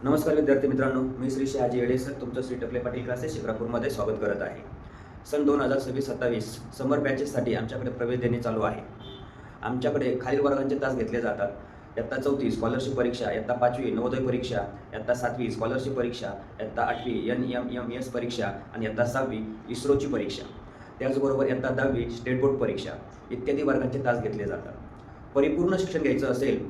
नमस्कार विद्यार्थी मित्रांनो, मी श्री शहाजी येडे सर तुमचं श्री टकले पाटील क्लासेस शिक्रापूरमध्ये स्वागत करत आहे. सन 2026-27 समर बॅचेससाठी आमच्याकडे प्रवेश देणे चालू आहे. आमच्याकडे खालील वर्गांचे तास घेतले जातात. इयत्ता 4थी स्कॉलरशिप परीक्षा, इयत्ता 5वी नवोदय परीक्षा, इयत्ता 7वी स्कॉलरशिप परीक्षा, इयत्ता 8वी NMMS परीक्षा आणि इयत्ता 6वी इस्रोची परीक्षा. त्याचबरोबर इयत्ता 10वी स्टेट बोर्ड परीक्षा इत्यादी वर्गांचे तास घेतले जातात. परिपूर्ण शिक्षण घ्यायचं असेल,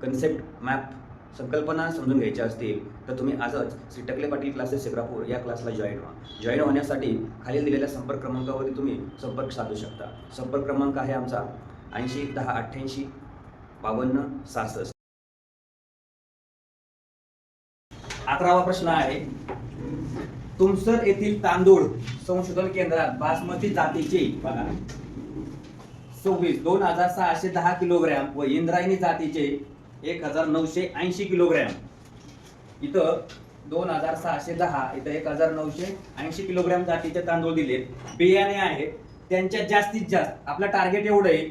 कन्सेप्ट मॅप संकल्पना समजून घ्यायच्या असतील तर तुम्ही आजच श्री टकले पाटील क्लासेस शिक्रापूर या क्लासला जॉईन व्हा. जॉईन होण्यासाठी खालील दिलेल्या संपर्क क्रमांकावरती तुम्ही संपर्क साधू शकता. संपर्क क्रमांक आहे आमचा 80 10 88 52 66. 11वा प्रश्न आहे, तुमसर येथील तांदूळ संशोधन केंद्रात बासमती जातीचे बघा 26,610 किलोग्रॅम व इंद्रायणी जातीचे 1980 किलोग्रॅम. इथं 2610, इथं 1980 किलोग्रॅम जातीचे तांदूळ दिलेत. बियाणे आहेत त्यांच्या जास्तीत जास्त आपला टार्गेट एवढं आहे,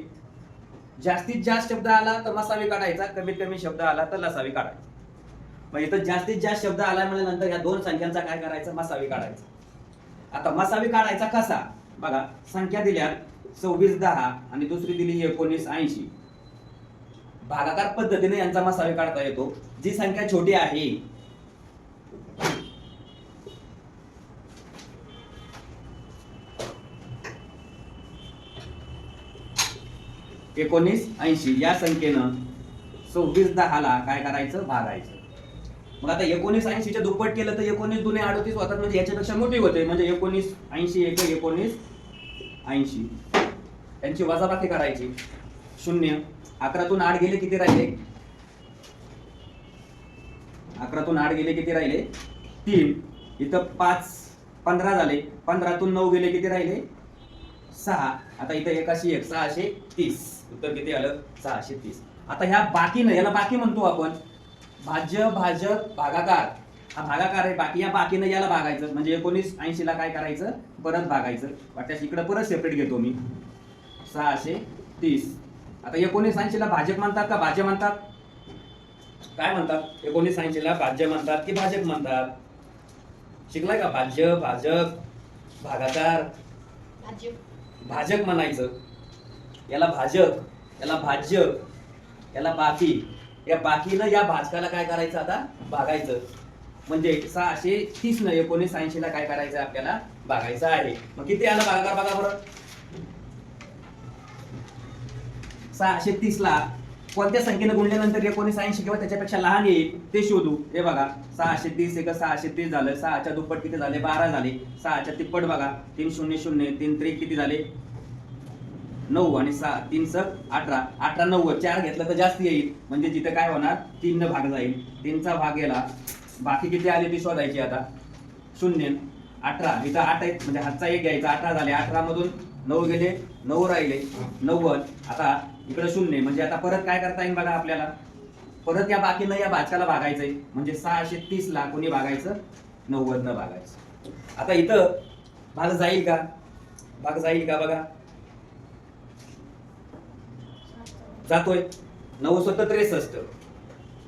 जास्तीत जास्त शब्द आला तर मसावी काढायचा, कमीत कमी शब्द आला तर लसावी काढायचा. मग इथं जास्तीत जास्त शब्द आला म्हणजे नंतर या दोन संख्यांचा काय करायचं, मसावी काढायचा. आता मसावी काढायचा कसा बघा, संख्या दिल्यात 2610 आणि दुसरी दिली 1980. भागाकार पद्धतीने यांचा मसावी काढता येतो. जी संख्या छोटी आहे 1980 या संख्येनं 2610 ला काय करायचं, भागायचं. मग आता 1980 च्या दुप्पट केलं तर 19 दुने 38 होतात, म्हणजे याच्यापेक्षा मोठी होते. म्हणजे 1980 एक 1980 यांची वजाबाकी करायची. 0 11तून 8 गेले किती राहिले, 11तून 8 गेले किती राहिले 3. इथं 5 15 झाले. 15तून 9 गेले किती राहिले 6. आता इथं 1 630. उत्तर किती आलं 630. आता ह्या बाकीनं, याला बाकी म्हणतो आपण. भाज्य भाजक भागाकार, हा भागाकार आहे. बाकी या बाकीनं याला भागायचं, म्हणजे 1980 ला काय करायचं, परत भागायचं. वाटल्यास इकडे परत सेपरेट घेतो मी 630. आता 1980 ला भाजक म्हणतात का भाज्य म्हणतात, काय म्हणतात? 1980 ला भाज्य म्हणतात की भाजक म्हणतात? शिकलाय का? भाज्य भाजक भागाकार भाजक म्हणायचं. याला भाजक, याला भाज्य, याला बाकी. या बाकीनं या भाजकाला काय करायचं, आता भागायचं. म्हणजे 630 न 1980 ला काय करायचं, आपल्याला भागायचं आहे. मग किती आलं भागाकार बघा बरं. 630 ला कोणत्या संख्येने गुणल्यानंतर 1980 किंवा त्याच्यापेक्षा लहान येईल ते शोधू. हे बघा 630 एक 630 झालं. 6 च्या दुप्पट किती झाले, 12 झाले. 6 च्या तिप्पट बघा 3 0 0 3 3 किती झाले 9 आणि 6 3 6 18. 18 9 4 घेतलं तर जास्त येईल, म्हणजे जिथे काय होणार 3 न भाग जाईल. 3 चा भाग गेला, बाकी किती आले ती शोधायची. आता 0 18 इथं 8 आहेत, म्हणजे हातचा 1 घ्यायचा. 18 झाले. 18 मधून 9 गेले, 9 राहिले 90. आता इकडे 0, म्हणजे आता परत काय करता येईल बघा आपल्याला, परत या बाकीनं या भाजकाला भागायचंय. म्हणजे 630 ला कोणी भागायचं, 90 न भागायचं. आता इथं भाग जाईल का, भाग जाईल का बघा, जातोय. 9 7 63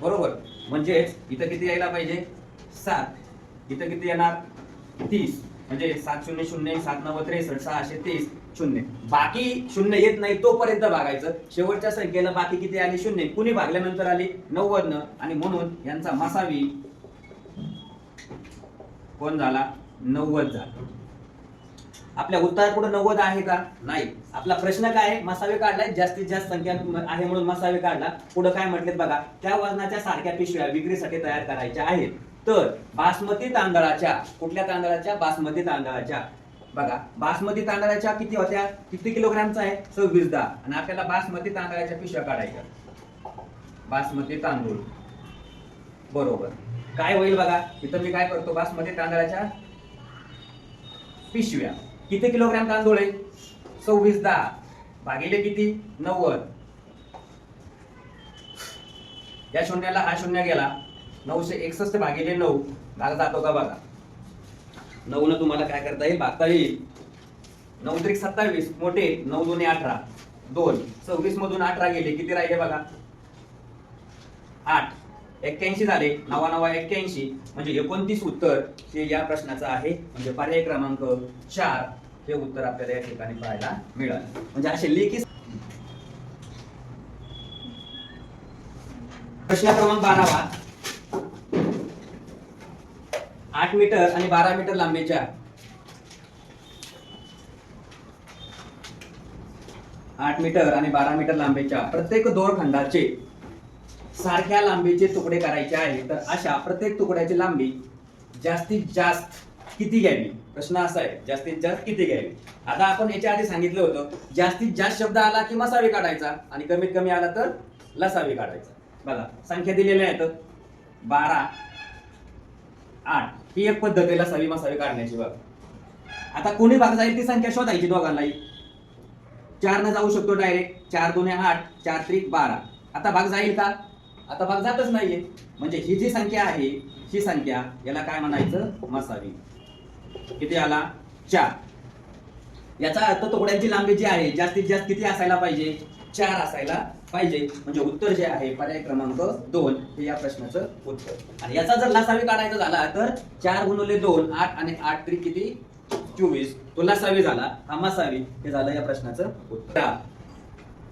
बरोबर. म्हणजे इथं किती यायला पाहिजे 7. इथं किती येणार 30. म्हणजे 7 0 0 7 9 63 630 0. बाकी 0 येत नाही तोपर्यंत भागायचं. शेवटच्या संख्येला बाकी किती आली 0, कुणी भागल्यानंतर आली 90 न, आणि म्हणून यांचा मसावी कोण झाला 90 झाला. आपल्या उत्तरात पुढे 90 आहे का, नाही. आपला प्रश्न काय आहे, मसावे काढलाय, जास्तीत जास्त संख्या आहे म्हणून मसावे काढला. पुढे काय म्हटलेत बघा, त्या वजनाच्या सारख्या पिशव्या विक्रीसाठी तयार करायच्या आहेत. तर बासमती तांदळाच्या, कुठल्या तांदळाच्या, बासमती तांदळाच्या. बघा बासमती तांदळाच्या किती होत्या, किती किलोग्रॅमचा आहे 2610, आणि आपल्याला बासमती तांदळाच्या पिशव्या काढायच्या. बासमती तांदूळ बरोबर काय होईल बघा, इथं मी काय करतो, बासमती तांदळाच्या पिशव्या किती किलोग्रॅम तांदूळ आहे 2610 भागिले किती 90. या शून्याला हा शून्य गेला, 961 भागिले 9 भाग जातो का बघा. 9 न तुम्हाला काय करता येईल, भागता येईल. 9 त्रिक 27 मोठे, 9 2 18 2. 26 मधून 18 गेले किती राहिले बघा 8. 81 झाले, 9 म्हणजे 29 उत्तर हे या प्रश्नाचं आहे. म्हणजे पर्याय क्रमांक 4 हे उत्तर आपल्याला या ठिकाणी पाहायला मिळालं. म्हणजे असे लेखी. प्रश्न क्रमांक 12 8 मीटर आणि 12 मीटर लांबीच्या 8 मीटर आणि 12 मीटर लांबीच्या प्रत्येक दोरखंडाचे सारख्या लांबीचे तुकडे करायचे आहे. तर अशा प्रत्येक तुकड्याची लांबी जास्तीत जास्त किती घ्यावी? प्रश्न असा आहे, जास्तीत जास्त किती घ्यावी. आता आपण याच्या आधी सांगितलं होतं, जास्तीत जास्त शब्द आला की मसावी काढायचा आणि कमीत कमी आला तर लसावी काढायचा. बघा संख्या दिलेल्या आहेत 12 8, ही एक पद्धत आहे लसावी मसावी काढण्याची. बघा आता कोणी भाग जाईल ती संख्या शोधायची दोघांनाही. 4 न जाऊ शकतो डायरेक्ट, 4 2 8, 4 3 12. आता भाग जाईल का? आता भाग जातच नाहीये. म्हणजे ही जी संख्या आहे ही संख्या याला काय म्हणायचं? मसावी. किती आला? 4. याचा अर्थ तुकड्यांची लांबी जी आहे जास्तीत जास्त किती असायला पाहिजे? 4 असायला पाहिजे. म्हणजे उत्तर जे आहे पर्याय क्रमांक 2 हे या प्रश्नाचं उत्तर. आणि याचा जर लसावी काढायचा झाला तर 4 गुणिले 2 8 आणि 8 3 किती? 24. तो लसावी झाला, हा मसावी. हे झालं या प्रश्नाचं उत्तर.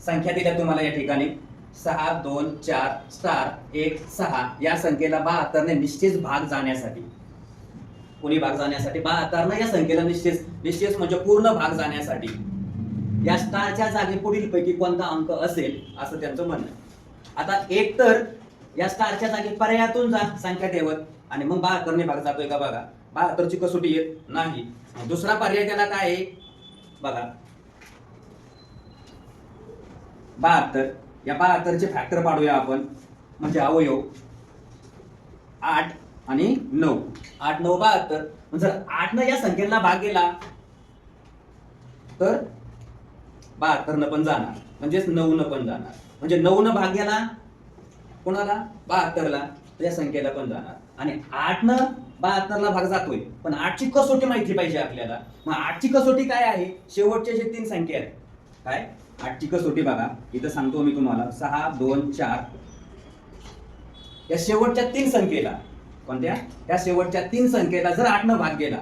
संख्या दिल्या तुम्हाला या ठिकाणी 6 2 4 स्टार 1 6. या संख्येला 72 ने निश्चित भाग जाण्यासाठी, कोणी भाग जाण्यासाठी 72 ने या संख्येला निश्चित म्हणजे पूर्ण भाग जाण्यासाठी या स्टारच्या जागी पुढील पैकी कोणता अंक असेल असं त्यांचं म्हणणं आहे. आता एक तर या स्टारच्या जागी पर्यायातून जा संख्या ठेवत आणि मग 72 ने भाग जातोय का बघा. 72 ची कसोटी येत नाही. दुसरा पर्याय त्याला काय आहे बघा, 72. या 72 चे फॅक्टर पाडूया आपण, म्हणजे अवयव 8 आणि 9. 8 9 72. जर 8 न या संख्येला भाग गेला तर 72 न पण जाणार, म्हणजेच 9 न पण जाणार. म्हणजे 9 न भाग गेला कोणाला? 72 ला, या संख्येला पण जाणार. आणि 8 न 72 ला भाग जातोय, पण 8 ची कसोटी माहिती पाहिजे आपल्याला. मग 8 ची कसोटी काय आहे? शेवटचे जे 3 संख्या आहेत काय 8 ची कसोटी बघा, इथं सांगतो मी तुम्हाला. 6 2 4. या शेवटच्या 3 संख्येला, कोणत्या? या शेवटच्या 3 संख्येला जर 8 न भाग गेला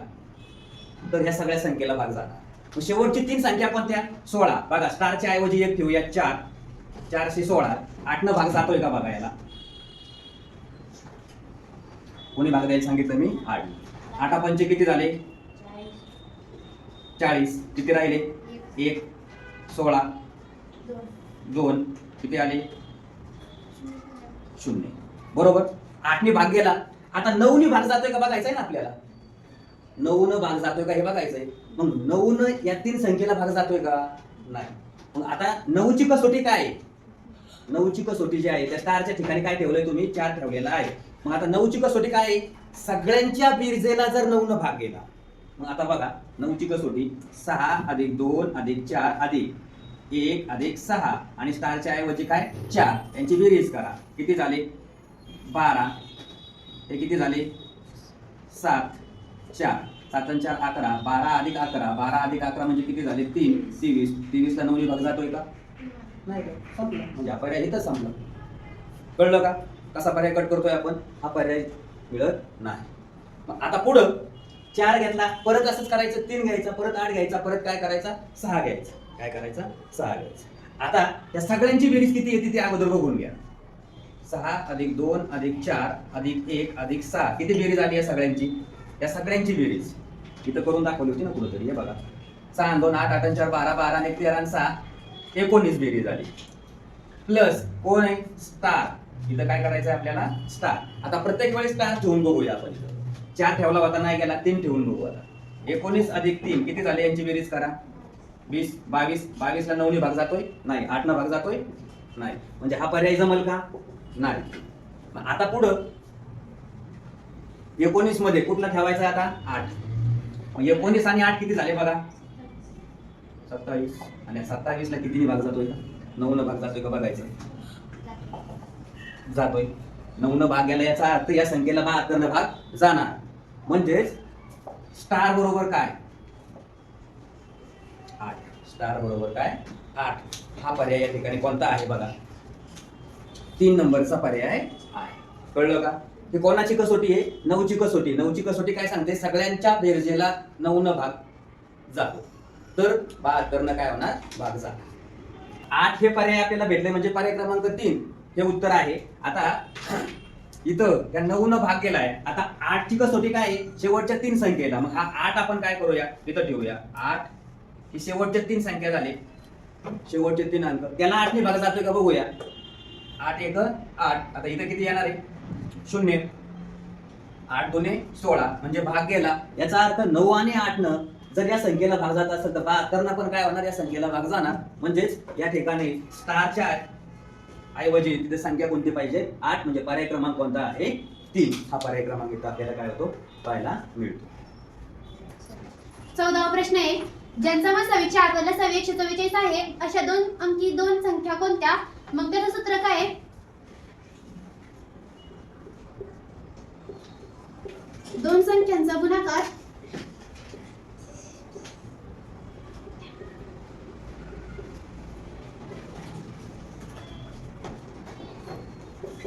तर या सगळ्या संख्येला भाग जाणार. शेवटची 3 संख्या कोणत्या? 16. बघा स्टारच्या ऐवजी 1 ठेवूया. 4 4 16. 8 न भाग जातोय का बघा याला. कोणी भाग द्यायला सांगितलं मी? 8. 8 पंचे किती झाले? 40. किती राहिले? 1 16 2 किती आले? 0. बरोबर. 8 ने भाग गेला. आता 9 ने भाग जातोय का बघायचंय ना आपल्याला. 9 न भाग जातोय का हे बघायचंय. मग 9 न या 3 संख्येला भाग जातोय का? नाही. मग आता 9 ची कसोटी काय आहे? 9 ची कसोटी जी आहे त्या स्टारच्या ठिकाणी काय ठेवलंय तुम्ही? 4 ठेवलेला आहे. मग आता 9 ची कसोटी काय आहे? सगळ्यांच्या बेरजेला जर 9 न भाग गेला. मग आता बघा 9 ची कसोटी 6 + 2 + 4 + 1 + 6 आणि स्टारच्या ऐवजी काय 4. यांची बेरीज करा. किती झाले? 12. हे किती झाले? 7 4. 7 आणि 4 11. 12 + 11. 12 + 11 म्हणजे किती झाले? 3 23. 23 ला 9 ने भाग जातोय का? नाही का? संपलं. म्हणजे हा पर्याय इथं संपला. कळलं का? कसा पर्याय कट करतोय आपण? हा पर्याय मिळत नाही. मग आता पुढं 4 घेतला, परत असंच करायचं. 3 घ्यायचा, परत 8 घ्यायचा, परत काय करायचा? 6 घ्यायचा. काय करायचा? 6 घ्यायचा. आता या सगळ्यांची बेरीज किती येते ते अगोदर बघून घ्या. 6 + 2 + 4 + 1 + 6. किती बेरीज आली या सगळ्यांची? या सगळ्यांची बेरीज इथं करून दाखवली होती ना कुठेतरी. हे बघा 6 आणि 2 8 8 आणि 4 12 12 आणि 1 13 आणि 6 19 बेरीज आली. प्लस कोण आहे? स्टार. इथं काय करायचं आहे आपल्याला? स्टार. आता प्रत्येक वेळेस स्टार ठेवून बघूया आपण. 4 ठेवला होता नाही गेला, 3 ठेवून बघू आता. 19 + 3 किती झाले? यांची बेरीज करा. 20 22. 22 ला 9 ने भाग जातोय? नाही. 8 न भाग जातोय? नाही. म्हणजे हा पर्याय जमल का? नाही. आता पुढं 19 मध्ये कुठला ठेवायचा आता? 8. 19 आणि 8 किती झाले बघा? 27. आणि 27 ला किती भाग जातोय? 9 न भाग जातोय का बघायचं. जातोय. 9 न भाग गेला याचा अर्थ या संख्येला 72 न भाग जाणार. म्हणजेच स्टार बरोबर काय? 8. स्टार बरोबर काय? 8. हा पर्याय या ठिकाणी कोणता आहे बघा? 3 नंबरचा पर्याय आहे. कळलं का? ही कोणाची कसोटी आहे? 9ची कसोटी. 9ची कसोटी काय सांगते? सगळ्यांच्या बेरजेला 9 न भाग जातो, तर 72 न काय होणार? भाग जाणार. 8 हे पर्याय आपल्याला भेटले, म्हणजे पर्याय क्रमांक 3 हे उत्तर आहे. आता इथं त्या 9 न भाग केलाय. आता 8 ची कसोटी काय आहे? शेवटच्या 3 संख्येला. मग हा 8 आपण काय करूया? इथं ठेवूया. 8 ही शेवटच्या 3 संख्या झाली, शेवटचे 3 अंक. त्याला 8 ने भाग जातोय का बघूया. 8 1 8. आता इथं किती येणार आहे? 0. 8 2 16, म्हणजे भाग गेला. याचा अर्थ 9 आणि 8 न जर या संख्येला भाग जात असेल तर 72 पण काय होणार? या संख्येला भाग जाणार. म्हणजेच या ठिकाणी स्टारच्या ऐवजी तिथे संख्या कोणती पाहिजे? 8. म्हणजे पर्याय क्रमांक कोणता आहे? 3. हा पर्याय क्रमांक इथं आपल्याला काय होतो? पाहायला मिळतो. 14वा प्रश्न आहे, ज्यांचा मसावी 4 व लसावी 144 आहे अशा 2 अंकी 2 संख्या कोणत्या? मग त्याचं सूत्र काय आहे? दोन संख्यांचा गुणाकार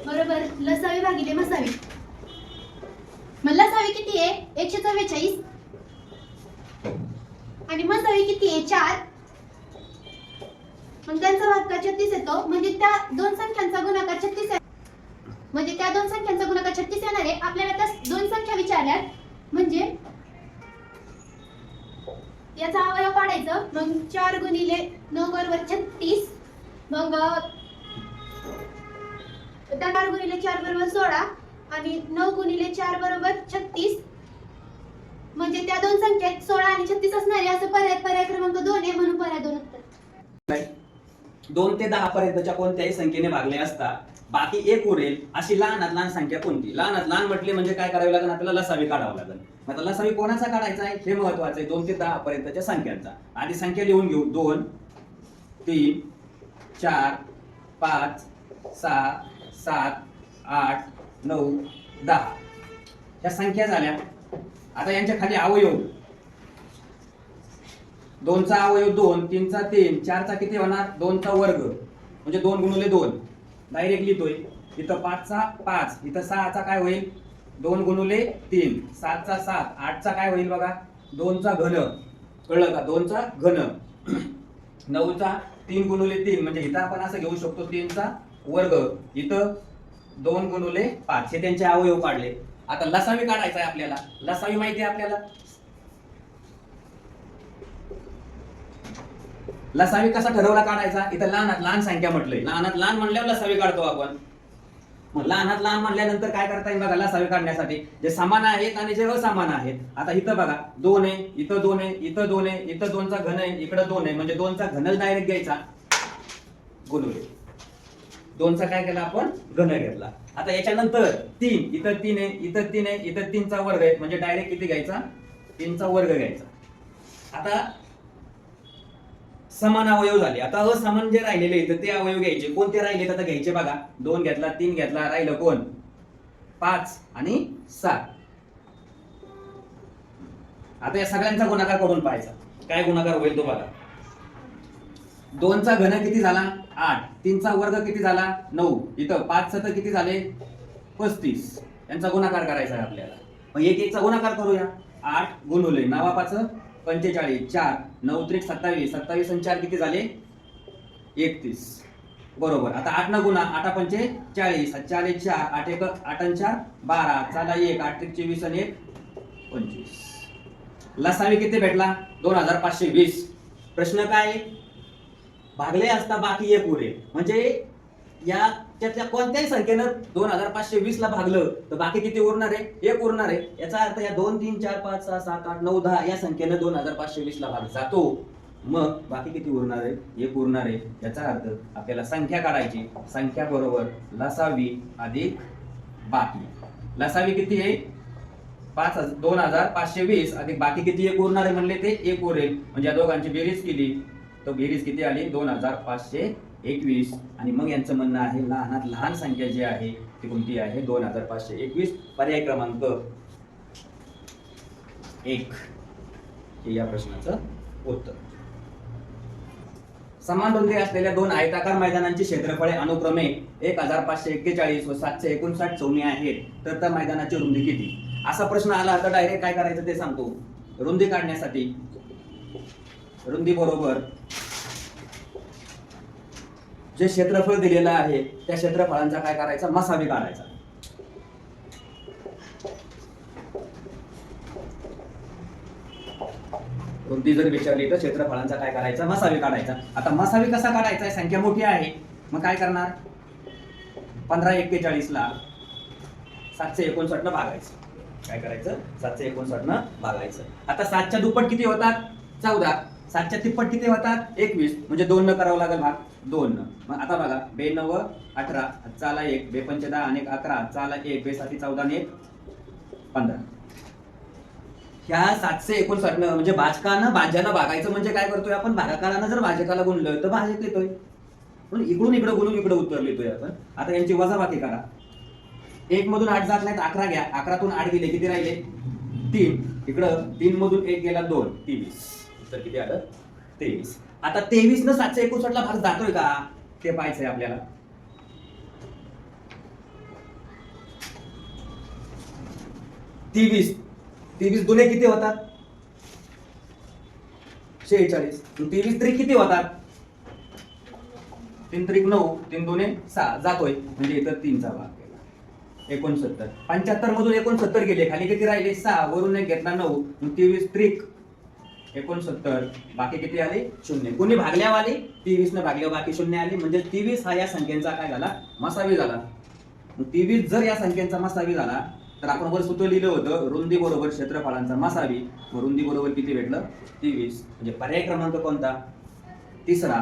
बरोबर लसावी भागिले मसावी. मग लसावी किती आहे? 144 आणि मसावी किती आहे? 4. मग त्यांचा भागाकार 36 येतो, म्हणजे त्या दोन संख्यांचा गुणाकार 36 आहे. म्हणजे त्या दोन संख्यांचा गुणाकार 36 येणार आहे. आपल्याला त्या दोन संख्या विचारल्यात, म्हणजे याचा अवयव काढायचं. मग 4 गुणिले 9 बरोबर 36. मग त्या 4 गुणिले 4 बरोबर 16 आणि 9 गुणिले 4 बरोबर 36. म्हणजे त्या दोन संख्येत 16 आणि 36 असणार आहे. असं पर्याय क्रमांक 2 आहे, म्हणून पर्याय 2 उत्तर. 2 ते 10 पर्यंतच्या कोणत्याही संख्येने भागले असता बाकी 1 उरेल अशी लहानात लहान संख्या कोणती? लहानात लहान म्हटले म्हणजे काय करावे लागेल? आपल्याला लसावी काढावं लागेल. आता लसावी कोणाचा काढायचा आहे हे महत्वाचं आहे. 2 ते 10 पर्यंतच्या संख्यांचा. आधी संख्या लिहून घेऊ. 2 3 4 5 6 7 8 9 10 ह्या संख्या झाल्या. आता यांच्या खाली अवयव. 2 चा अवयव 2, 3 चा 3, 4 चा किती होणार? 2 चा वर्ग, म्हणजे 2 गुणिले 2 डायरेक्ट लिहितोय. इथं 5 चा 5, इथं 6 चा काय होईल? 2 गुणिले 3, 7 चा 7, 8 चा काय होईल बघा? 2 चा घन. कळलं का? 2 चा घन. 9 चा 3 गुणिले 3, म्हणजे इथं आपण असं घेऊ शकतो 3 चा वर्ग. इथं 2 गुणिले 5 हे त्यांचे अवयव काढले. आता लसावी काढायचा आहे आपल्याला. लसावी माहिती आहे आपल्याला. लसावी कसा ठरवला काढायचा? इथं लहानात लहान संख्या म्हटलंय. लहानात लहान म्हणल्यावर लसावी काढतो आपण. मग लहानात लहान म्हणल्यानंतर काय करता येईल बघा? लसावी काढण्यासाठी जे समान आहेत आणि जे असमान आहेत. आता इथं बघा 2 आहे, इथं 2 आहे, इथं 2 आहे, इथं 2 चा घन आहे, इकडं 2 आहे, म्हणजे 2 चा घन डायरेक्ट घ्यायचा गुणिले 2 चा काय केला आपण? घन घेतला. आता याच्यानंतर 3, इथं 3 आहे, इथं 3 आहे, इथं 3 चा वर्ग आहे, म्हणजे डायरेक्ट किती घ्यायचा? 3 चा वर्ग घ्यायचा. आता समान अवयव झाले. आता असमान जे राहिलेले आहेत ते अवयव घ्यायचे. कोणते राहिले? आता घ्यायचे बघा. 2 घेतला, 3 घेतला, राहिलं कोण? 5 आणि 7. आता या सगळ्यांचा गुणाकार करून पाहायचा. काय गुणाकार होईल तो बघा. 2 चा घन किती झाला? 8. 3 चा वर्ग किती झाला? 9. इथं 5 चा तर किती झाले? 35. यांचा गुणाकार करायचा आहे आपल्याला. मग 1 चा गुणाकार करूया. 8 गुणिले 9 5 45, 4 9 त्रिक 27, 27 आणि 4 किती झाले? 31. बरोबर. आता 8 न गुणा. 8 पंचे 40, 4 1 4, 8 1 8 आणि 4 12, चला 1 8 त्रिक 24 आणि 1 25. लसावी किती भेटला? 2520. प्रश्न काय? भागले असता बाकी 1 उरेल, म्हणजे या त्याच्या कोणत्याही संख्येनं 2520 ला भागलं तर बाकी किती उरणार आहे? 1 उरणार आहे. याचा अर्थ या 2 3 4 5 6 7 8 9 10 या संख्येनं 2520 ला भाग जातो. मग बाकी किती उरणार आहे? 1 उरणार आहे. याचा अर्थ आपल्याला संख्या काढायची. संख्या बरोबर लसावी अधिक बाकी. लसावी किती आहे? 2520 अधिक बाकी किती? 1 उरणार आहे म्हणले ते 1 उरेल, म्हणजे या दोघांची बेरीज केली तर बेरीज किती आली? 2521. आणि मग यांचं म्हणणं आहे लहानात लहान संख्या जी आहे ती कोणती आहे? 2521. पर्याय क्रमांक 1 हे या प्रश्नाचं उत्तर. समान रुंदी असलेल्या दोन आयताकार मैदानांची क्षेत्रफळे अनुक्रमे 1541 व 759 चौनी आहेत, तर त्या मैदानाची रुंदी किती? असा प्रश्न आला तर डायरेक्ट काय करायचं ते सांगतो. रुंदी काढण्यासाठी रुंदी बरोबर जे क्षेत्रफळ दिलेलं आहे त्या क्षेत्रफळांचा काय करायचा, मसावी काढायचा. रुंदी जर विचारली तर क्षेत्रफळांचा काय करायचा, मसावी काढायचा. आता मसावी कसा काढायचा, संख्या मोठी आहे मग काय करणार, 1541 ला 759 न भागायचं. काय करायचं, 759 न भागायचं. आता 7च्या दुप्पट किती होतात, 14. 7च्या तिप्पट किती होतात, 21. म्हणजे 2 न करावं लागेल भाग, 2 न. मग आता बघा, 2 9 18 चाला 1, 2 5 10 आणि 11 चाला 1, 2 7 14 आणि 1 15. ह्या 759 न म्हणजे भाजकानं भाज्यानं भागायचं. म्हणजे काय करतोय आपण, भागाकारानं जर भाजकाला गुणलं तर भाजक येतोय, पण इकडून इकडे गुणून इकडे उत्तर लिहितोय आपण. आता यांची वजाबाकी करा. 1 मधून 8 जात नाहीत, 11 घ्या. 11 तून 8 गेले, किती राहिले, 3. इकडं 3 मधून 1 गेला 2, 23. उत्तर किती आलं, 23. आता 23 न 759 ला भाग जातोय का ते पाहायचंय आपल्याला. 23 दुने किती होतात, 46. 23 त्रिक किती होतात, 3 त्रिक 9, 3 दुने 6 जातोय. म्हणजे इथं 3 चा भाग केला, 69. 75 मधून 69 गेले, खाली किती राहिले, 6. वरून एक घेतला 9. 23 त्रिक 69, बाकी किती आले, 0. कोणी भागल्यावाले 23 न भागल्या बाकी 0 आले. म्हणजे 23 हा या संख्येचा काय झाला, मसावी झाला. 23 जर या संख्येचा मसावी झाला तर आपण वर सूत्र लिहिलं होतं, रुंदी बरोबर क्षेत्रफळांचा मसावी. रुंदी बरोबर किती भेटलं, 23. म्हणजे पर्याय क्रमांक कोणता, तिसरा.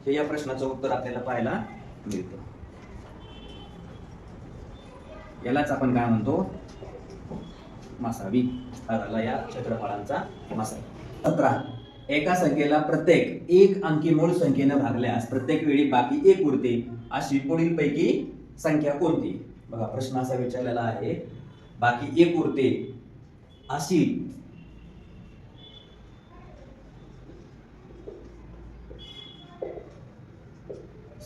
हे या प्रश्नाचं उत्तर आपल्याला पाहायला मिळतं. यालाच आपण काय म्हणतो, मसावी. हा झाला या क्षेत्रफळांचा मसावी. 17. एका संख्येला प्रत्येक एक अंकी मूळ संख्येनं भागल्यास प्रत्येक वेळी बाकी 1 उरते, अशी पुढील पैकी संख्या कोणती? बघा, प्रश्न असा विचारलेला आहे, बाकी 1 उरते अशी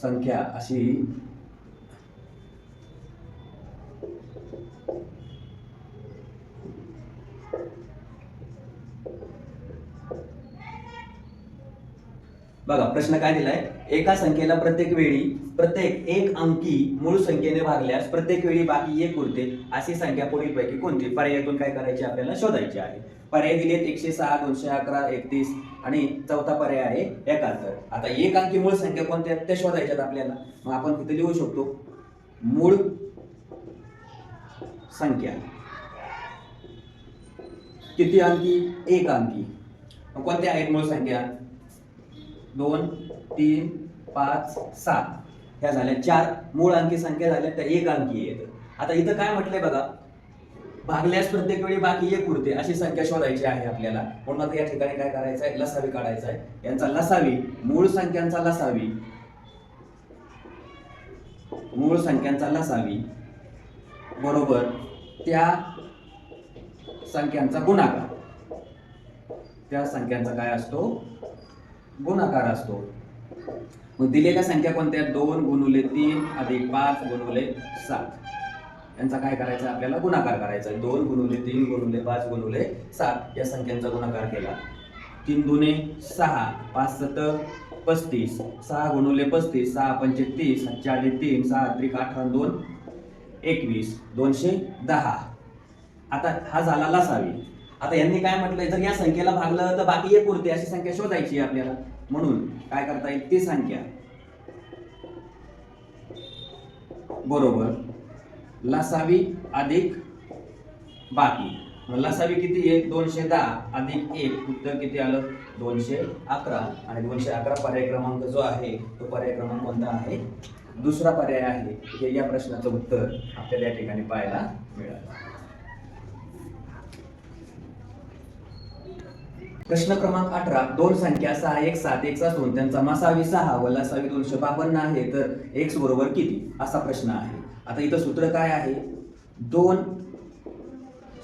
संख्या, अशी बघा प्रश्न काय दिलाय, एका संख्येला प्रत्येक वेळी प्रत्येक एक अंकी मूळ संख्येने भागल्यास प्रत्येक वेळी बाकी 1 उरते, अशी संख्या पुढील पैकी कोणती? पर्यायातून काय करायची आपल्याला, शोधायची आहे. पर्याय दिलेत 106, 211, 31 आणि चौथा पर्याय आहे 71. आता एक अंकी मूळ संख्या कोणत्या त्या शोधायच्यात आपल्याला. मग आपण तिथे लिहू शकतो, मूळ संख्या किती अंकी, एक अंकी. कोणत्या आहेत मूळ संख्या, 2 3 5 7. ह्या झाल्या 4 मूळ अंकी संख्या झाल्या, त्या एक अंकी आहेत. आता इथं काय म्हटलंय बघा, भागल्यास प्रत्येक वेळी बाकी 1 उरते अशी संख्या शोधायची आहे आपल्याला. म्हणून आता या ठिकाणी काय करायचं आहे, लसावी काढायचा आहे. यांचा लसावी, मूळ संख्यांचा लसावी, मूळ संख्यांचा लसावी बरोबर त्या संख्यांचा गुणाकार. त्या संख्यांचा काय असतो, गुणाकार असतो. मग दिलेल्या संख्या कोणत्या, 2 गुणुले 3 अधिक 5 गुणुले 7. यांचा काय करायचा आपल्याला, गुणाकार करायचा. 2 गुणुले 3 गुणुले 5 गुणुले 7 या संख्यांचा गुणाकार केला. 3 दुने 6, 5 7 35, 6 गुणुले 35, 6 पंचे 30, 4 3, 6 त्रिक 18, 2 21, 210. आता हा झाला लसावी. आता यांनी काय म्हटलंय, जर या संख्येला भागलं तर बाकी 1 उरते अशी संख्या शोधायची आहे आपल्याला. म्हणून काय करता येईल, ती संख्या बरोबर लसावी अधिक बाकी. लसावी किती आहे, 210 अधिक 1, उत्तर किती आलं, 211. आणि 211 पर्याय क्रमांक जो आहे तो पर्याय क्रमांक कोणता आहे, दुसरा पर्याय आहे. हे या प्रश्नाचं उत्तर आपल्याला या ठिकाणी पाहायला मिळालं. प्रश्न क्रमांक 18. दोन संख्या 6 1 7 1 असून त्यांचा मसावी 6 व लसावी 252 आहे, तर x बरोबर किती, असा प्रश्न आहे. आता इथं सूत्र काय आहे, दोन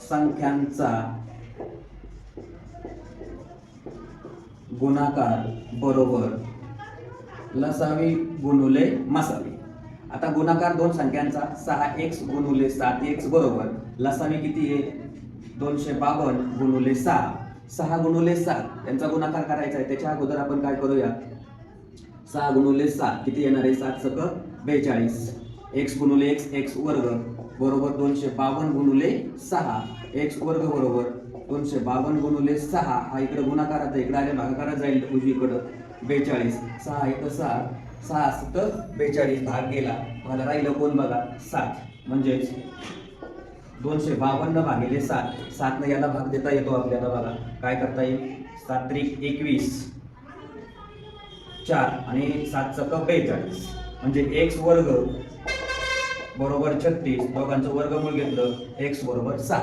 संख्यांचा गुणाकार बरोबर लसावी गुणुले मसावी. आता गुणाकार दोन संख्यांचा 6x गुणुले 7x बरोबर लसावी किती आहे 252 गुणुले 6. 6 गुणुले 7 यांचा गुणाकार करायचा आहे. त्याच्या अगोदर आपण काय करूया 6 गुणुले 7 किती येणार आहे 7 सक 42. x गुणुले x वर्ग बरोबर 252 गुणुले 6. x वर्ग बरोबर 252 गुणुले 6. हा इकडे गुणाकारात आहे, इकडे आले भागाकारात जाईल उजवीकडं 42. 6 1 6 6 7 42 भाग गेला. मला राहिलं कोण बघा 7 म्हणजेच 252 भागिले 7. 7 ने याला भाग देता येतो आपल्याला बघा काय करता येईल 7 त्रिक 21 4 आणि 7 चक 42 म्हणजे x वर्ग बरोबर 36. दोघांचं वर्गमूळ घेतलं x बरोबर 6.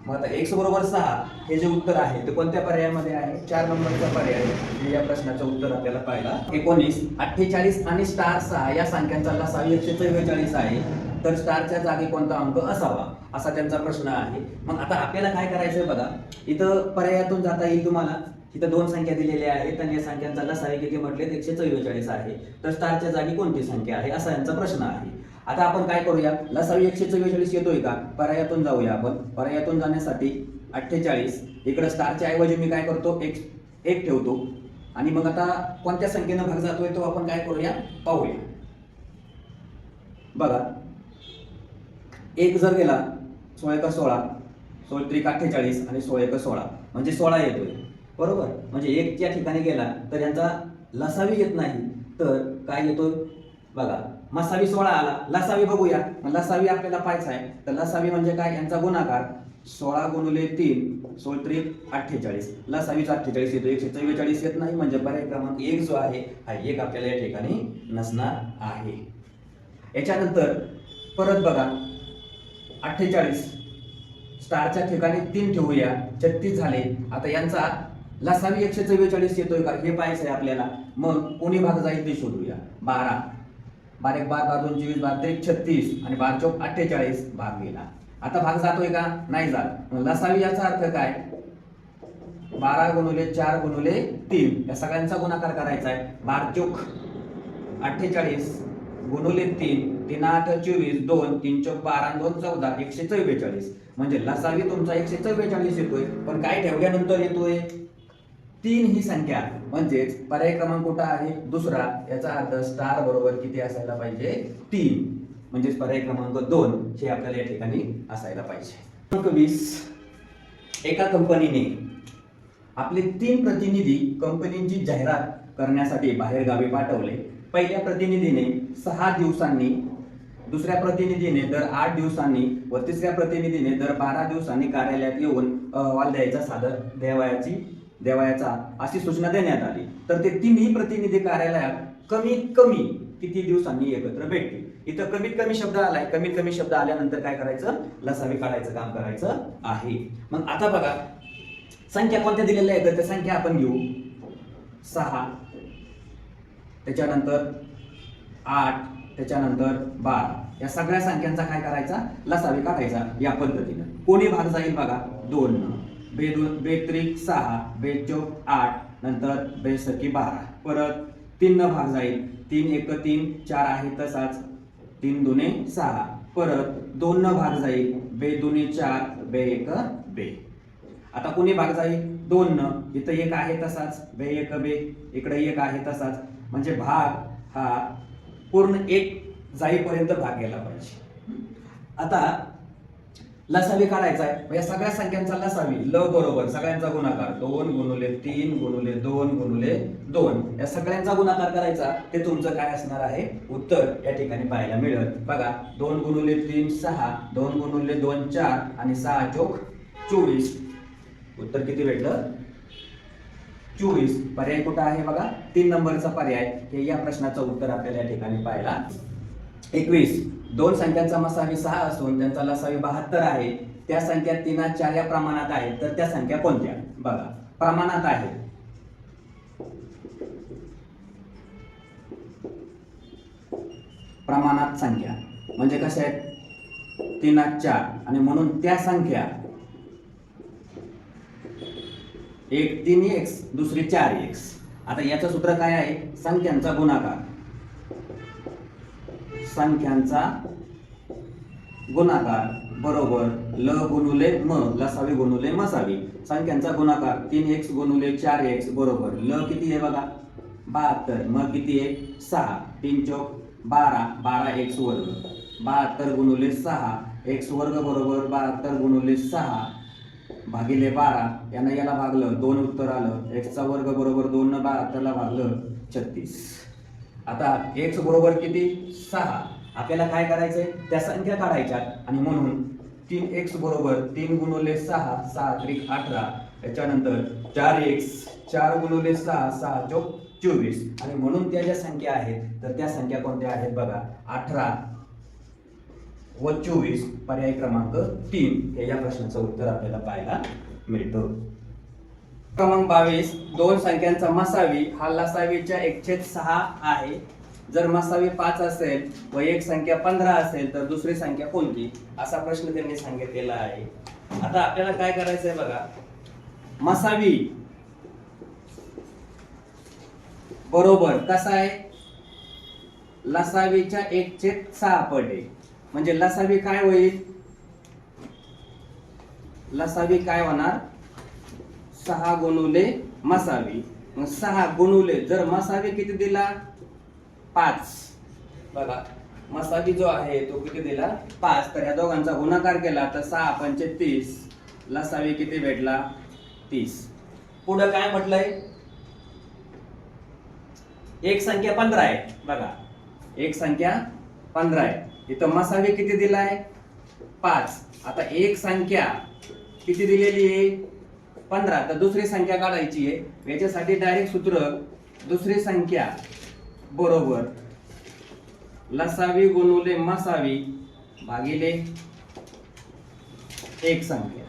मग आता x बरोबर 6 हे जे उत्तर आहे ते कोणत्या पर्यायामध्ये आहे 4 नंबरचा पर्याय. म्हणजे या प्रश्नाचं उत्तर आपल्याला पाहिला 19 48 आणि स्टार 6 या संख्यांचा लसावी 144 आहे तर स्टारच्या जागी कोणता अंक असावा असा त्यांचा प्रश्न आहे. मग आता आपल्याला काय करायचंय बघा इथं पर्यायातून जाता येईल तुम्हाला. इथं दोन संख्या दिलेल्या आहेत आणि या संख्यांचा लसावी किती म्हटले 144 आहे तर स्टारच्या जागी कोणती संख्या आहे असा यांचा प्रश्न आहे. आता आपण काय करूया लसावी 144 येतोय का पर्यायातून जाऊया आपण. पर्यायातून जाण्यासाठी 48 इकडे स्टारच्या ऐवजी मी काय करतो एक ठेवतो आणि मग आता कोणत्या संख्येनं भाग जातोय तो आपण काय करूया पाहूया. बघा 1 जर गेला 16 1 16 16 त्रिक 48 आणि 16 1 16 म्हणजे 16 येतोय बरोबर. म्हणजे 1 च्या ठिकाणी गेला तर यांचा लसावी येत नाही तर काय येतोय बघा मसावी 16 आला. लसावी बघूया. लसावी आपल्याला पाहायचा आहे तर लसावी म्हणजे काय यांचा गुणाकार 16 गुणुले 3 16 त्रिक 48 लसावीच 48 येतो 144 येत नाही म्हणजे पर्याय क्रमांक 1 जो आहे हा 1 आपल्याला या ठिकाणी नसणार आहे. याच्यानंतर परत बघा 48 स्टारच्या ठिकाणी 3 ठेवूया 36 झाले. आता यांचा लसावी 144 येतोय का हे पाहायचं आहे आपल्याला. मग कोणी भाग जाईल ते शोधूया. 12 12 1 12 2 24 12 3 36 आणि 12 चौक 48 भाग गेला. आता भाग जातोय का नाही जात. लसावी याचा अर्थ काय 12 गुणुले 4 गुणुले 3 या सगळ्यांचा गुणाकार करायचा आहे. 12 चौक 48 गुणुले 3 3 8 24 2 3 चौक 12 2 14 144 म्हणजे लसावी तुमचा 144 येतोय पण काय ठेवल्यानंतर येतोय 3 ही संख्या म्हणजेच पर्याय क्रमांक कुठं आहे दुसरा. याचा अर्थ स्टार बरोबर किती असायला पाहिजे 3 म्हणजेच पर्याय क्रमांक 2 हे आपल्याला या ठिकाणी असायला पाहिजे. क्रमांक 20 एका कंपनीने आपले 3 प्रतिनिधी कंपनीची जाहिरात करण्यासाठी बाहेर गावी पाठवले. पहिल्या प्रतिनिधीने 6 दिवसांनी दुसऱ्या प्रतिनिधीने दर 8 दिवसांनी व तिसऱ्या प्रतिनिधीने दर 12 दिवसांनी कार्यालयात येऊन अहवाल द्यायचा सादर द्यावयाचा अशी सूचना देण्यात आली. तर ते तिन्ही प्रतिनिधी कार्यालयात कमीत कमी किती दिवसांनी एकत्र भेटतील. इथं कमीत कमी शब्द आलाय. कमीत कमी शब्द आल्यानंतर काय करायचं लसावी काढायचं काम करायचं आहे. मग आता बघा संख्या कोणत्या दिलेल्या आहेत त्या संख्या आपण घेऊ 6 त्याच्यानंतर 8 त्याच्यानंतर 12 या सगळ्या संख्यांचा काय करायचा लसावी काढायचा या पद्धतीने. कोणी भाग जाईल बघा 2 2 त्रिक 6 2 चौक 8 नंतर 2 सकी 12 परत 3 न भाग जाईल 3 1 3 4 आहे तसाच 3 दुने 6 परत 2 न भाग जाईल 2 दुने 4 2 1 2. आता कोणी भाग जाईल 2 न इथं 1 आहे तसाच 2 1 2 इकडे 1 आहे तसाच म्हणजे भाग हा पूर्ण 1 जाईपर्यंत भाग गेला पाहिजे. आता लसावी काढायचा आहे या सगळ्या संख्यांचा लसावी ल बरोबर सगळ्यांचा गुणाकार 2 गुणुले 3 गुणुले 2 गुणुले 2 या सगळ्यांचा गुणाकार करायचा. ते तुमचं काय असणार आहे उत्तर या ठिकाणी पाहायला मिळेल. बघा 2 गुणुले 3 6 2 गुणुले 2 4 आणि 6 चौक 24 उत्तर किती भेटलं 24. पर्याय कुठं आहे बघा 3 नंबरचा पर्याय हे या प्रश्नाचं उत्तर आपल्याला या ठिकाणी पाहायला. 21 दोन संख्यांचा मसावी 6 असून त्यांचा लसावी 72 आहे. त्या संख्या 3 4 या प्रमाणात आहेत तर त्या संख्या कोणत्या बघा प्रमाणात आहे. प्रमाणात संख्या म्हणजे कशा आहेत 3 4 आणि म्हणून त्या संख्या एक 3x दुसरी 4x. आता याचं सूत्र काय आहे संख्यांचा गुणाकार संख्यांचा गुणाकार बरोबर ल गुणुले म लसावी गुणुले मसावी. संख्यांचा गुणाकार 3x गुणुले 4x बरोबर ल किती आहे बघा 72, म किती आहे 6, 3 चौक 12, 12x वर्ग 72 गुणुले 6 x वर्ग बरोबर 72 गुणुले 6 भागिले 12. यानं याला भागलं 2 उत्तर आलं. x चा वर्ग बरोबर 2 न 72 ला भागलं 36. आता x बरोबर किती 6. आपल्याला काय करायचंय त्या संख्या काढायच्या आणि म्हणून 3x बरोबर 3 गुणुले 6 6 त्रिक 18. त्याच्यानंतर 4x 4 गुणुले 6 6 चौक 24 आणि म्हणून त्या ज्या संख्या आहेत तर त्या संख्या कोणत्या आहेत बघा 18 व 24. पर्याय क्रमांक 3 हे या प्रश्नाचं उत्तर आपल्याला पाहायला मिळतं. क्रमांक 22 दोन संख्यांचा मसावी हा लसावीच्या 1/6 आहे. जर मसावी 5 असेल व एक संख्या 15 असेल तर दुसरी संख्या कोणती असा प्रश्न त्यांनी सांगितलेला आहे. आता आपल्याला काय करायचं आहे बघा मसावी बरोबर कसा आहे लसावीच्या 1/6 पट आहे. म्हणजे लसावी काय होईल लसावी काय होणार 6 गुणुले मसावी. मग 6 गुणुले जर मसावी किती दिला 5 बघा मसावी जो आहे तो किती दिला 5 तर या दोघांचा गुणाकार केला तर 6 पंचे 30 लसावी किती भेटला 30. पुढे काय म्हटलंय एक संख्या 15 आहे बघा एक संख्या 15 आहे. इथं मसावी किती दिलाय 5. आता एक संख्या किती दिलेली आहे 15 तर दुसरी संख्या काढायची आहे. याच्यासाठी डायरेक्ट सूत्र दुसरी संख्या बरोबर लसावी गुणुले मसावी भागिले एक संख्या.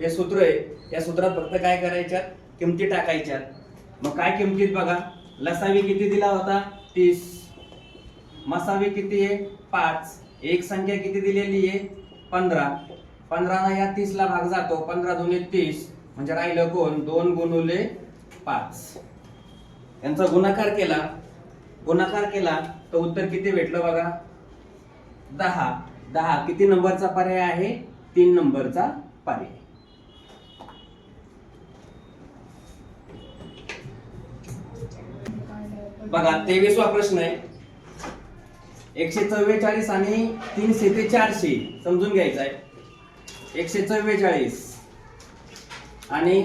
हे सूत्र आहे. या सूत्रात फक्त काय करायच्यात किमती टाकायच्यात. मग काय किमतीत बघा लसावी किती दिला होता 30 मसावी किती आहे 5 एक संख्या किती दिलेली आहे 15 15 ना या 30 ला भाग जातो 15 दुने 30 म्हणजे राहिलं कोण 2 गुणुले 5. यांचा गुणाकार केला तर उत्तर किती भेटलं बघा 10. 10 किती नंबरचा पर्याय आहे 3 नंबरचा पर्याय. बघा 23वा प्रश्न आहे 144 आणि 300 ते 400 समजून घ्यायचा आहे. 144 आणि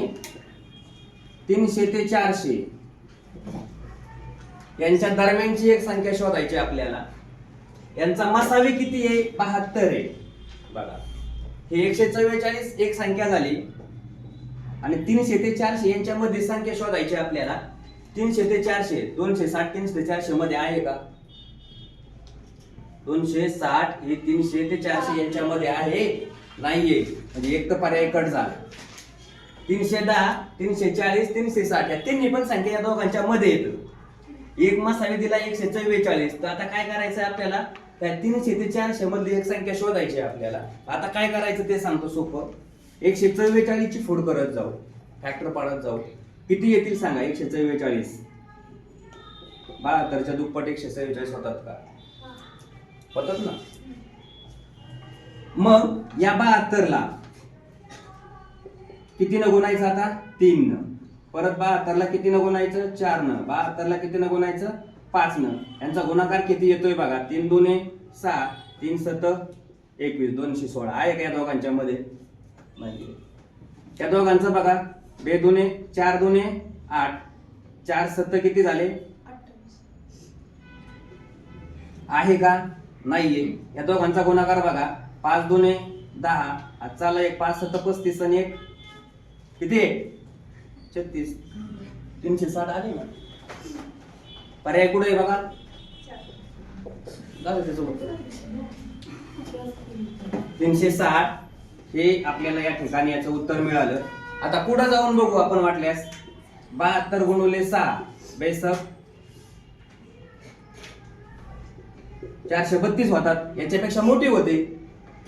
300 ते 400 यांच्या दरम्यानची एक संख्या शोधायची आपल्याला. यांचा मसावी किती आहे 72 आहे बघा. हे 144 एक संख्या झाली आणि 300 ते 400 यांच्यामध्ये संख्या शोधायची आपल्याला. 300 ते 400 260 300 ते 400 मध्ये आहे का 260 हे 300 ते 400 यांच्यामध्ये आहे नाहीये म्हणजे एक तर पर्याय कट झाला. 310 340 360 या तिन्ही पण संख्या या दोघांच्या मध्ये येतो. एक मसावी दिला 144 तर आता काय करायचं आपल्याला त्या 300 ते 400 मध्ये एक संख्या शोधायची आपल्याला. आता काय करायचं ते सांगतो सोपं. 144 ची फोड करत जाऊ फॅक्टर पाडत जाऊ किती येतील सांगा 144 72च्या दुप्पट 144 होतात का होतात ना. मग या 72 ला किती न गुणायचं आता 3 न परत 72 ला किती न गुणायचं 4 न 72 ला किती न गुणायचं 5 न. यांचा गुणाकार किती येतोय बघा 3 दुने 6 3 7 21 216 आहे का या दोघांच्या मध्ये नाही. त्या दोघांचं बघा 2 दुने 4 दुने 8 4 7 किती झाले आहे का नाहीये. या दोघांचा गुणाकार बघा 5 दुने 10 आजचाला एक 5 7 35 आणि एक किती 36 360 आले ना. पर्याय कुठे आहे बघा जाऊ त्याचं उत्तर 360 हे आपल्याला या ठिकाणी याचं उत्तर मिळालं. आता पुढे जाऊन बघू आपण वाटल्यास 72 गुणुले 6 बेसक 432 होतात याच्यापेक्षा मोठी होते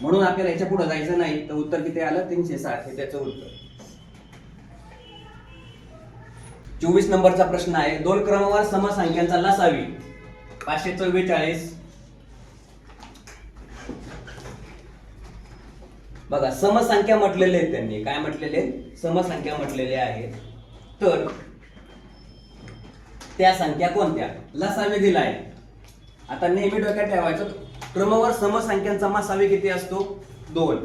म्हणून आपल्याला याच्या पुढे जायचं नाही तर उत्तर किती आलं 360 हे त्याचं उत्तर. 24 नंबरचा प्रश्न आहे दोन क्रमवार समसंख्यांचा लसावी 544 बघा समसंख्या म्हटलेले आहेत त्यांनी, काय म्हटलेले? समसंख्या म्हटलेले आहेत. तर त्या संख्या कोणत्या? लसावी दिलाय. आता नेहमी डोक्यात ठेवायचं, क्रमवार समसंख्यांचा मसावी किती असतो? 2.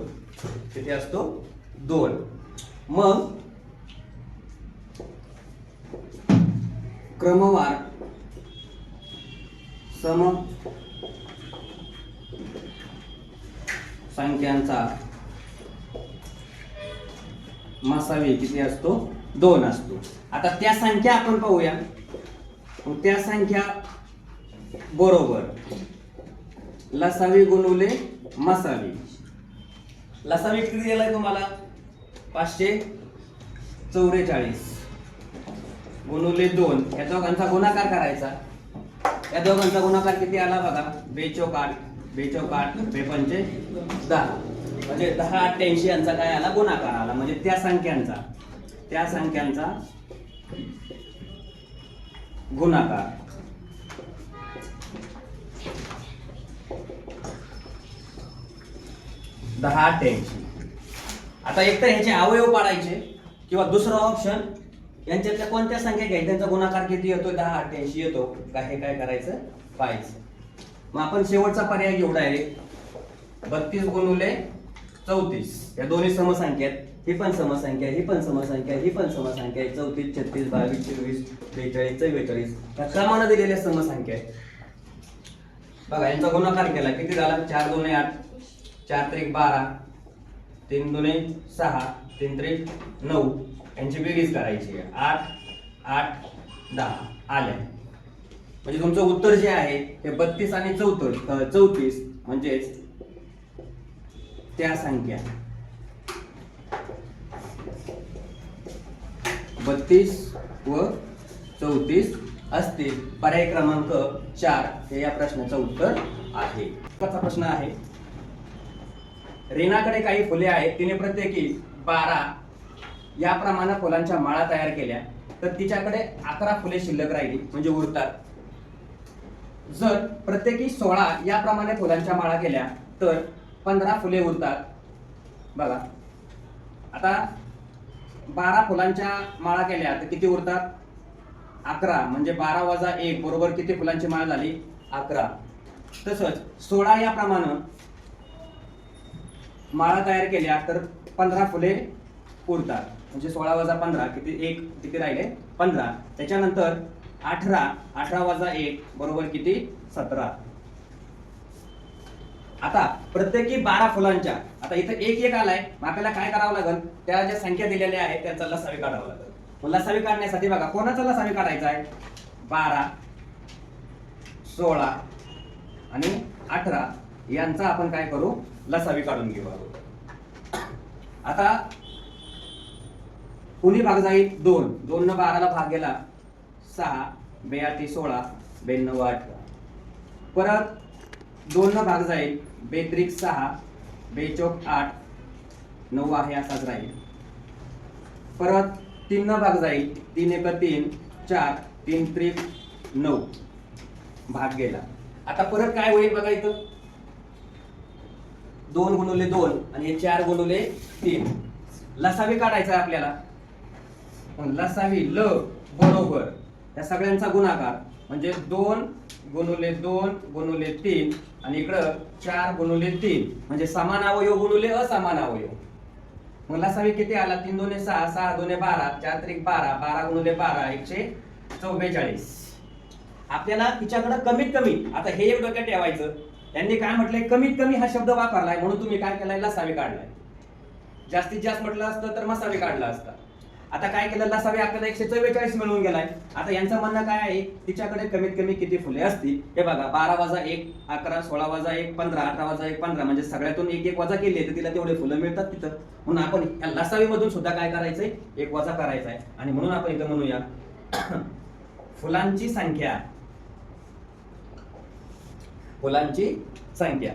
किती असतो? 2. मग क्रमवार सम संख्यांचा मसावी किती असतो? 2 असतो. आता त्या संख्या आपण पाहूया. त्या संख्या बरोबर लसावी गुणुले मसावी. लसावी किती दिलाय तुम्हाला? 544 गुणुले 2. या दोघांचा गुणाकार करायचा. या दोघांचा गुणाकार किती आला बघा? 2 चौक 8 2 10. म्हणजे 1088 यांचा काय आला? गुणाकार आला. म्हणजे त्या संख्यांचा गुणाकार. दहा 88. आता एक तर ह्याचे अवयव पाडायचे किंवा दुसरा ऑप्शन यांच्यातल्या कोणत्या संख्या घ्यायच्या त्यांचा गुणाकार किती येतो? 1088 येतो का? हे काय करायचं? पाहायचं. मग आपण शेवटचा पर्याय घेऊ डायरेक्ट. 32 गुणुले 34. या दोन्ही समसंख्या आहेत. ही पण समसंख्या, ही पण समसंख्या, ही पण समसंख्या आहे. 34 36 22 24 43 44 या क्रमाने दिलेल्या समसंख्या आहेत. बघा यांचा गुणाकार केला किती झाला? 4 2 8 4 3 12 3 2 6 3 3 9. यांची बेरीज करायची. 8 8 10 आल्या. म्हणजे तुमचं उत्तर जे आहे ते 32 आणि 34 म्हणजेच त्या संख्या 32 व 34 असतील. पर्याय क्रमांक 4 हे या प्रश्नाचं उत्तर आहे. पुढचा प्रश्न आहे, रीनाकडे काही फुले आहेत. तिने प्रत्येकी 12 याप्रमाणे फुलांच्या माळा तयार केल्या तर तिच्याकडे 11 फुले शिल्लक राहिली म्हणजे उरतात. जर प्रत्येकी 16 याप्रमाणे फुलांच्या माळा केल्या तर 15 फुले उरतात. बघा आता 12 फुलांच्या माळा केल्या तर किती उरतात? 11. म्हणजे 12 वजा 1 बरोबर किती फुलांची माळ झाली? 11. तसंच 16 याप्रमाणे माळा तयार केल्या तर 15 फुले उरतात. म्हणजे 16 वजा 15 किती? 1 किती राहिले? 15. त्याच्यानंतर 18 वजा 1 बरोबर किती? 17. आता प्रत्येकी 12 फुलांच्या, आता इथं 1 1 आलाय. मग आपल्याला काय करावं लागेल? त्या ज्या संख्या दिलेल्या आहेत त्यांचा लसावी काढावा लागेल. मग लसावी काढण्यासाठी बघा कोणाचा लसावी काढायचा आहे? 12 16 आणि 18 यांचा आपण काय करू? लसावी काढून घेऊ. आता कुणी भाग जाईल? 2 2 न 12 ला भाग गेला 6 2 16 92 18. परत 2 न भाग जाईल 2 6 2 8 9 आहे असाच राहील. परत 3 न भाग जाईल 3 1 3 4 3 3 9 भाग गेला. आता परत काय होईल बघा इथं? 2 गुणुले 2 आणि 4 गुणुले 3 लसावी काढायचा आहे आपल्याला. लसावी ल बरोबर त्या सगळ्यांचा गुणाकार म्हणजे 2 गुणुले 2 गुणुले 3 आणि इकडं 4 गुणुले 3 म्हणजे समान अवयव गुणुले असमान अवयव. मग लसावी किती आला? 3 2 6 6 2 12 4 3 12 12 गुणुले 12 144. आपल्याला तिच्याकडे कमीत कमी, आता हे एक डोक्यात ठेवायचं, त्यांनी काय म्हटलंय? कमीत कमी हा शब्द वापरलाय म्हणून तुम्ही काय केलाय? लसावी काढलाय. जास्तीत जास्त म्हटलं असतं तर मसावी काढला असता. आता काय केलं? लसावी आपल्याला 144 मिळून गेलाय. आता यांचं म्हणणं काय आहे? तिच्याकडे कमीत कमी किती फुले असतील? हे बघा 12 वजा 1 11 16 वजा 1 15 18 वजा 1 15 म्हणजे सगळ्यातून 1 1 वजा केले तर तिला तेवढे फुलं मिळतात तिथं. म्हणून आपण या लसावी मधून सुद्धा काय करायचंय? 1 वजा करायचा आहे. आणि म्हणून आपण इथं म्हणूया फुलांची संख्या. फुलांची संख्या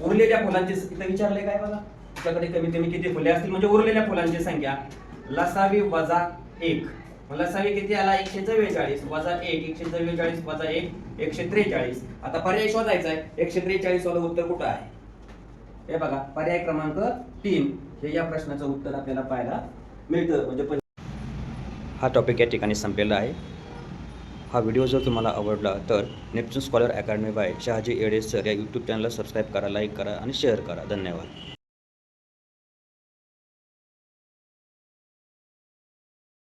उरलेल्या फुलांची इथं विचारले काय बघा? तुझ्याकडे कमीत कमी किती फुले असतील म्हणजे उरलेल्या फुलांची संख्या लसावी वजा 1 मला लसावी किती आला 144 वजा 1 144 वजा 1 143. आता पर्याय शोधायचा आहे. 143 वाला उत्तर कुठं आहे? हे बघा पर्याय क्रमांक 3 हे या प्रश्नाचं उत्तर आपल्याला पाहायला मिळतं. म्हणजे हा टॉपिक या ठिकाणी संपलेला आहे. हा व्हिडिओ जर तुम्हाला आवडला तर Neptune scholar academy by Shahaji Yede sir या यूट्यूब चॅनलला सबस्क्राईब करा, लाईक करा आणि शेअर करा. धन्यवाद.